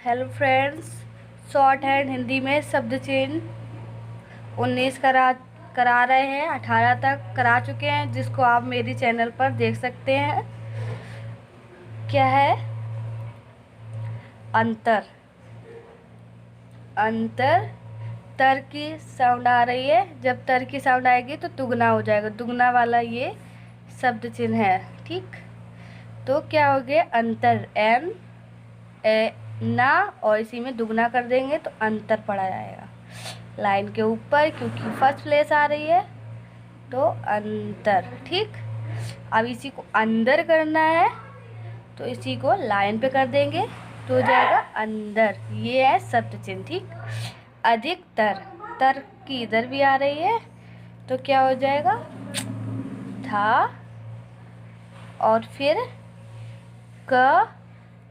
Hello friends, short hand Hindi में शब्द चिन्ह 19 करा रहे हैं। 18 तक करा चुके हैं, जिसको आप मेरी चैनल पर देख सकते हैं। क्या है? अंतर। अंतर। तर की साउंड आ रही है, जब तर की साउंड आएगी तो दुगना हो जाएगा। दुगना वाला ये शब्द चिन्ह है। ठीक, तो क्या हो गया? अंतर। एन ए ना, और इसी में दुगना कर देंगे तो अंतर पड़ा जाएगा लाइन के ऊपर, क्योंकि फर्स्ट प्लेस आ रही है तो अंतर। ठीक, अब इसी को अंदर करना है तो इसी को लाइन पे कर देंगे तो हो जाएगा अंदर। ये है शब्द चिन्ह। ठीक, अधिकतर। तर की इधर भी आ रही है तो क्या हो जाएगा? था, और फिर क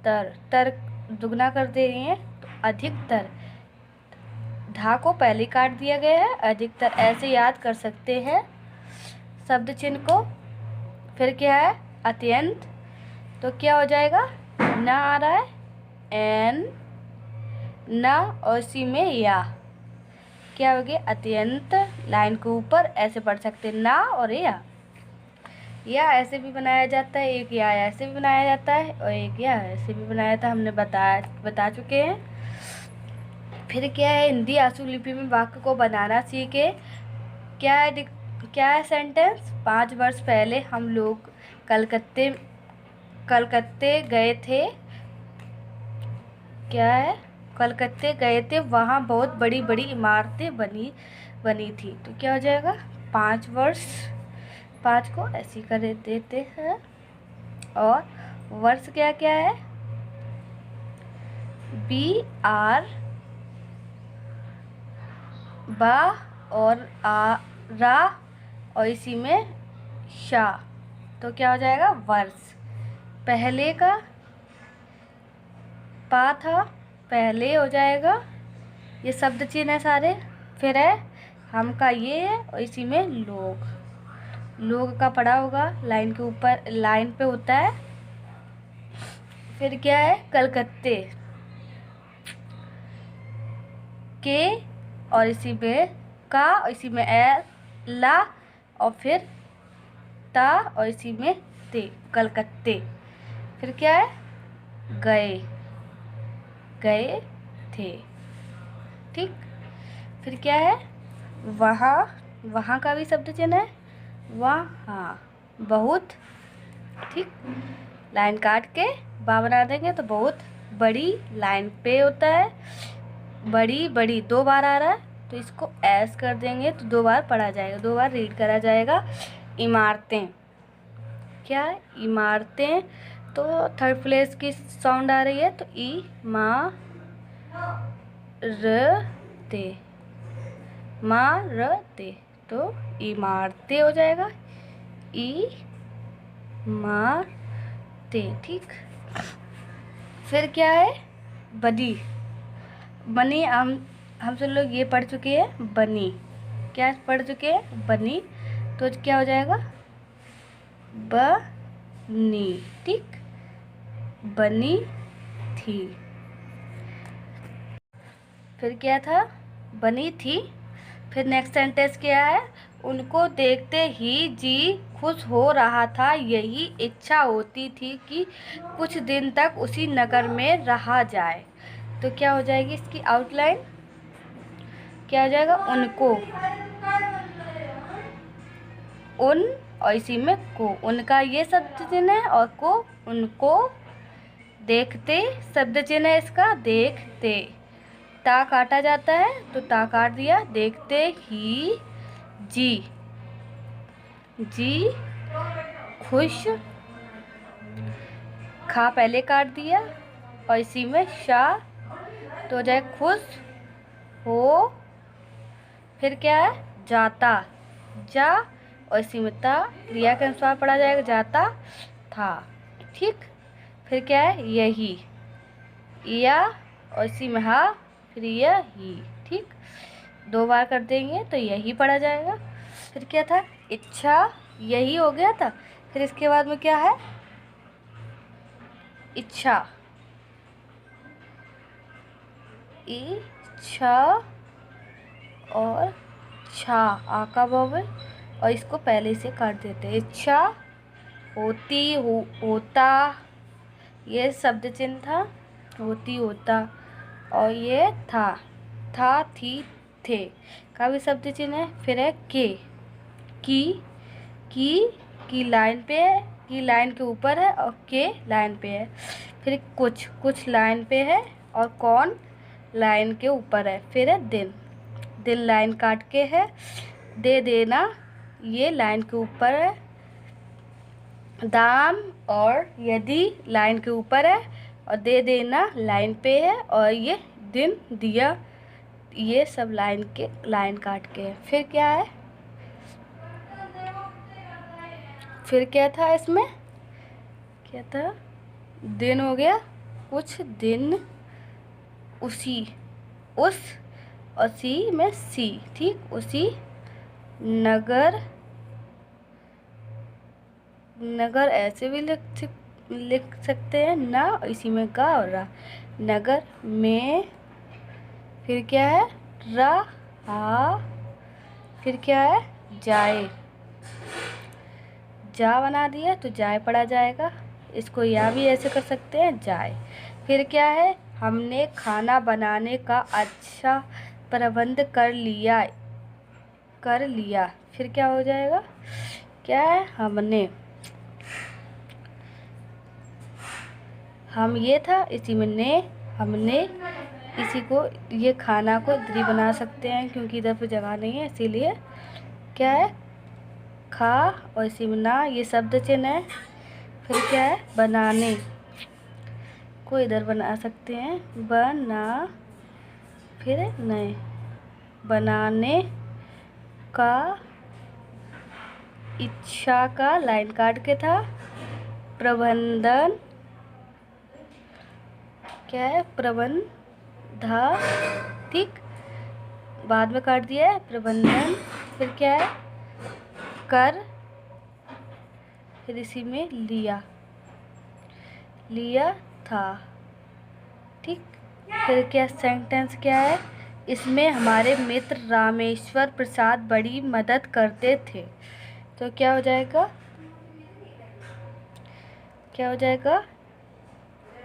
तर। तर दुगना कर दे रही है तो अधिकतर। धा को पहले काट दिया गया है। अधिकतर ऐसे याद कर सकते हैं शब्द चिन्ह को। फिर क्या है? अत्यंत। तो क्या हो जाएगा? ना आ रहा है, एन ना, और इसी में या। क्या हो गया? अत्यंत। लाइन के ऊपर ऐसे पढ़ सकते हैं, ना और या ऐसे भी बनाया जाता है। एक या ऐसे भी बनाया जाता है और एक या ऐसे भी बनाया जाता है। हमने बता चुके हैं। फिर क्या है? हिंदी आशु लिपि में वाक्य को बनाना सीखे। क्या है सेंटेंस? 5 वर्ष पहले हम लोग कलकत्ते गए थे। क्या है? कलकत्ते गए थे, वहाँ बहुत बड़ी बड़ी इमारतें बनी थी। तो क्या हो जाएगा? 5 वर्ष। 5 को ऐसे कर देते हैं। और वर्ष क्या क्या है? बी आर, बा और आ रा, और इसी में शा। तो क्या हो जाएगा? वर्ष। पहले का पा था, पहले हो जाएगा। ये शब्द चिन्ह है सारे। फिर है हम का, ये है, और इसी में लोग का पड़ा होगा लाइन के ऊपर, लाइन पे होता है। फिर क्या है? कलकत्ते के, और इसी में का, और इसी में ला, और फिर ता, और इसी में ते। कलकत्ते। फिर क्या है? गए थे। ठीक, फिर क्या है? वहाँ का भी शब्द चिन्ह है। वहाँ, बहुत। ठीक, लाइन काट के बा बना देंगे तो बहुत बड़ी लाइन पे होता है। बड़ी बड़ी 2 बार आ रहा है तो इसको ऐस कर देंगे तो 2 बार पढ़ा जाएगा, 2 बार रीड करा जाएगा। इमारतें। क्या है? इमारतें। तो थर्ड प्लेस की साउंड आ रही है तो ई मा र ते। मारते, तो इमारतें हो जाएगा। इमारतें। ठीक, फिर क्या है? बनी। बनी हम सब लोग ये पढ़ चुके हैं। बनी, क्या पढ़ चुके हैं? बनी। तो क्या हो जाएगा? बनी। ठीक, बनी थी। फिर क्या था? बनी थी। फिर नेक्स्ट सेंटेंस क्या है? उनको देखते ही जी खुश हो रहा था। यही इच्छा होती थी कि कुछ दिन तक उसी नगर में रहा जाए। तो क्या हो जाएगी इसकी आउटलाइन? क्या हो जाएगा? उनको, उन, और इसी में को। उनका ये शब्द चिन्ह है, और को उनको। देखते शब्द चिन्ह है इसका, देखते। ता काटा जाता है तो ता काट दिया। देखते ही जी खुश। खा पहले काट दिया और इसी में शा, तो हो जाए खुश हो। फिर क्या है? जाता। जा, और इसी में ता, क्रिया के अनुसार पढ़ा जाएगा। जाता था। ठीक, फिर क्या है? यही, या, और इसी में हा, फिर यही। ठीक, 2 बार कर देंगे तो यही पढ़ा जाएगा। फिर क्या था? इच्छा, यही हो गया था। फिर इसके बाद में क्या है? इच्छा। ई छ और छा, आ का वोवेल, और इसको पहले से काट देते हैं। इच्छा, होती, होता, ये शब्द चिन्ह था, होती, होता, और ये था, थी, थे का भी शब्द चिन्ह है। फिर है के, की लाइन पे है, की लाइन के ऊपर है और के लाइन पे है। फिर कुछ लाइन पे है और कौन लाइन के ऊपर है। फिर है दिन लाइन काट के है। दे देना, ये लाइन के ऊपर है। दाम और यदि लाइन के ऊपर है और दे देना लाइन पे है, और ये दिन, दिया, ये सब लाइन काट के है। फिर क्या है, फिर क्या था इसमें, क्या था, दिन हो गया, कुछ दिन, उसी, उस, उसी में सी, ठीक, उसी, नगर, नगर ऐसे भी लिख सकते हैं ना, इसी में का और रा, नगर में। फिर क्या है, रहा। फिर क्या है, जाए, जा बना दिया तो जाए पढ़ा जाएगा, इसको या भी ऐसे कर सकते हैं, जाए। फिर क्या है, हमने खाना बनाने का अच्छा प्रबंध कर लिया, फिर क्या हो जाएगा, क्या है, हम ये था, इसी में ने, हमने, इसी को, ये खाना को इधर ही बना सकते हैं क्योंकि इधर पे जगह नहीं है, इसीलिए क्या है, खा, और इसी में ना, ये शब्द चिन्ह है। फिर क्या है, बनाने को इधर बना सकते हैं, बना, फिर नए, बनाने का, इच्छा का लाइन काट के था, प्रबंधन, क्या है, प्रबंधा, ठीक, बाद में काट दिया है, प्रबंधन। फिर क्या है, कर, फिर इसी में लिया, लिया था, ठीक। फिर क्या सेंटेंस क्या है, इसमें हमारे मित्र रामेश्वर प्रसाद बड़ी मदद करते थे, तो क्या हो जाएगा, क्या हो जाएगा,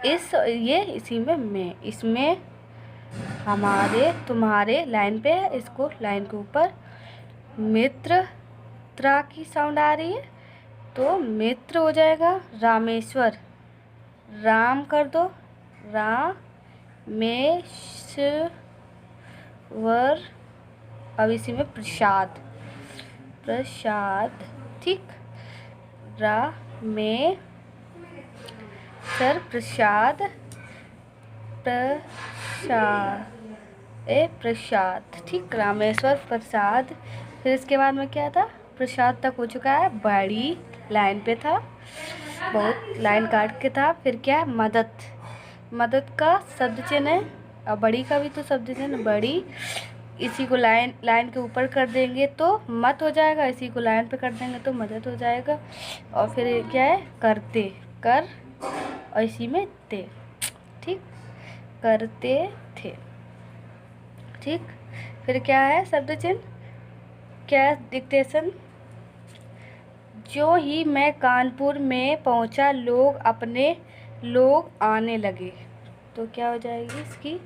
ये इसी में, इसमें हमारे, तुम्हारे लाइन पे है, इसको लाइन के ऊपर, मित्र, त्रा की साउंड आ रही है तो मित्र हो जाएगा। रामेश्वर, राम कर दो, रामेश्वर, अब इसी में प्रसाद, ठीक, रामेश्वर प्रसाद, प्रसाद, ठीक, रामेश्वर प्रसाद। फिर इसके बाद में क्या था, प्रसाद तक हो चुका है, बड़ी लाइन पे था, बहुत लाइन काट के था। फिर क्या है, मदद, मदद का शब्द चिन्ह है, और बड़ी का भी तो शब्द चिन्ह, बड़ी, इसी को लाइन के ऊपर कर देंगे तो मत हो जाएगा, इसी को लाइन पे कर देंगे तो मदद हो जाएगा। और फिर क्या है, करते, कर, और इसी में ते, ठीक, करते थे, ठीक। फिर क्या है शब्द चिन्ह, क्या है, डिक्टेशन, जो ही मैं कानपुर में पहुंचा लोग आने लगे, तो क्या हो जाएगी इसकी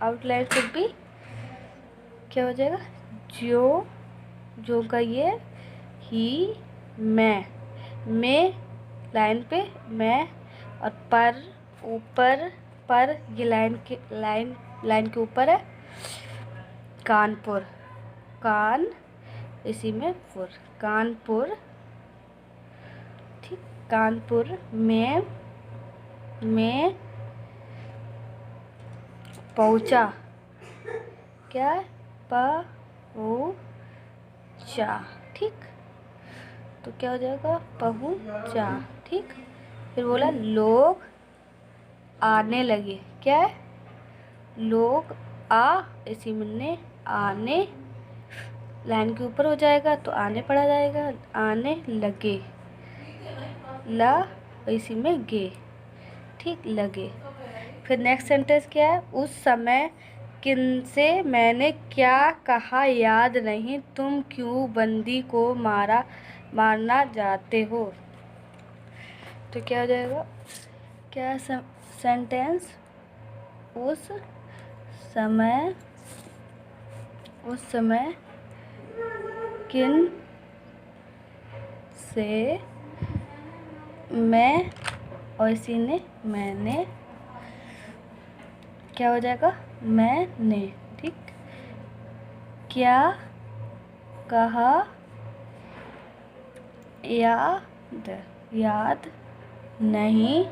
आउटलाइन शुड भी, क्या हो जाएगा, जो का ये, ही, मैं लाइन पे, मैं, और पर, ऊपर, पर, ये लाइन के ऊपर है, कानपुर, कान, इसी में पुर, कानपुर, ठीक, कानपुर में पहुंचा, क्या, पहुंचा, ठीक, तो क्या हो जाएगा, पहुंचा, ठीक। फिर बोला लोग आने लगे, क्या है, लोग, आ, इसी में आने, लाइन के ऊपर हो जाएगा तो आने पढ़ा जाएगा, आने लगे, ला, इसी में गे, ठीक, लगे। फिर नेक्स्ट सेंटेंस क्या है, उस समय किनसे मैंने क्या कहा याद नहीं, तुम क्यों बंदी को मारना चाहते हो। तो क्या हो जाएगा, क्या सेंटेंस, उस समय किन से मैं, और इसी ने मैंने, क्या हो जाएगा, मैंने, ठीक, क्या कहा याद नहीं,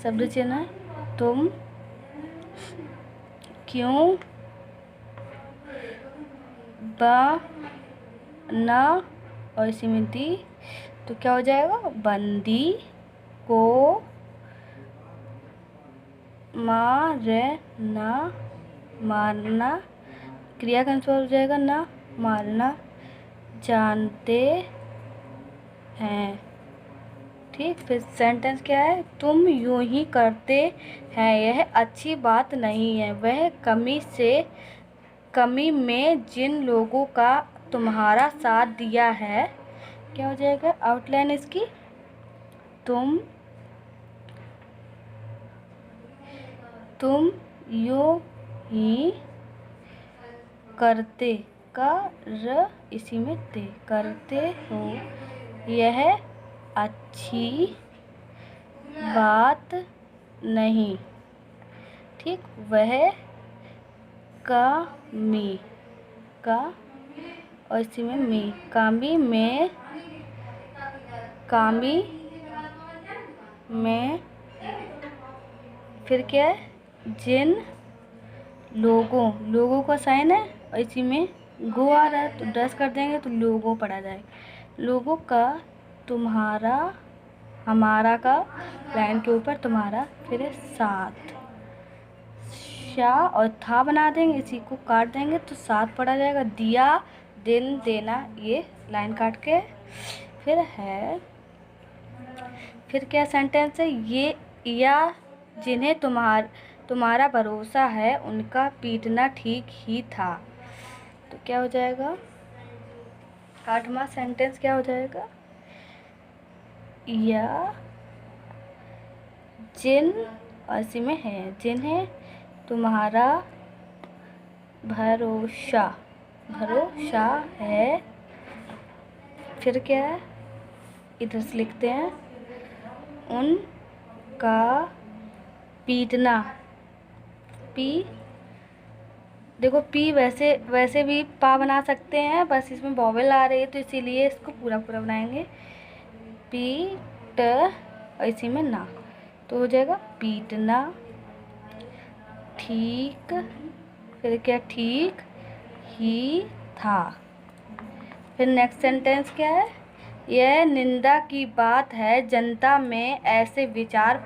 शब्द चिन्ह है, तुम क्यों बना, और इसी में दी, तो क्या हो जाएगा, बंदी को मारना, क्रिया का आंसर हो जाएगा ना, मारना जानते हैं, ठीक। फिर सेंटेंस क्या है, तुम यूं ही करते हैं यह अच्छी बात नहीं है, वह कमी में जिन लोगों का तुम्हारा साथ दिया है, क्या हो जाएगा, आउटलाइन इसकी, तुम यूं ही करते, इसी में ते, करते हो यह अच्छी बात नहीं, ठीक। वह कमी और इसी में कामी में फिर क्या है, जिन लोगों का साइन है, और इसी में गो आ रहा है तो डस कर देंगे तो लोगों पढ़ा जाएगा, लोगों का, तुम्हारा, हमारा का लाइन के ऊपर तुम्हारा, फिर है साथ, शा और था बना देंगे, इसी को काट देंगे तो साथ पढ़ा जाएगा, दिया, दिन, देना, ये लाइन काट के, फिर है, फिर क्या सेंटेंस है, ये या जिन्हें तुम्हारा भरोसा है उनका पीटना ठीक ही था, तो क्या हो जाएगा, 8वां सेंटेंस क्या हो जाएगा, या जिन, और इसी में है, जिन्हें तुम्हारा भरोसा है, फिर क्या है, इधर से लिखते हैं, उनका पीटना, देखो पी वैसे भी पा बना सकते हैं, बस इसमें वॉवेल आ रही है तो इसीलिए इसको पूरा बनाएंगे, पीट और इसी में ना, तो हो जाएगा पीटना ठीक, फिर क्या, ठीक ही था। फिर नेक्स्ट सेंटेंस क्या है, यह निंदा की बात है, जनता में ऐसे विचार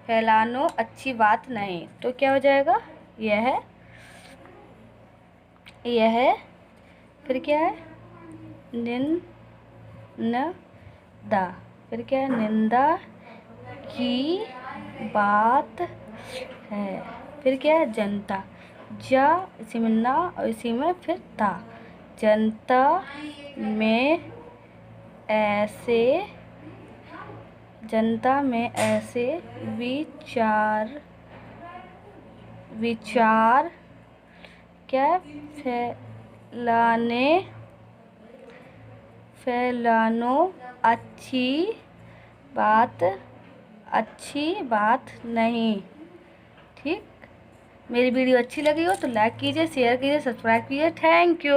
फैलानो अच्छी बात नहीं, तो क्या हो जाएगा, यह फिर क्या है, निंदा, फिर क्या है, निंदा की बात है, फिर क्या है, जनता, जा, इसी में ना और इसी में फिर ता, जनता में ऐसे विचार क्या, फैलानो अच्छी बात नहीं, ठीक। मेरी वीडियो अच्छी लगी हो तो लाइक कीजिए, शेयर कीजिए, सब्सक्राइब कीजिए, थैंक यू।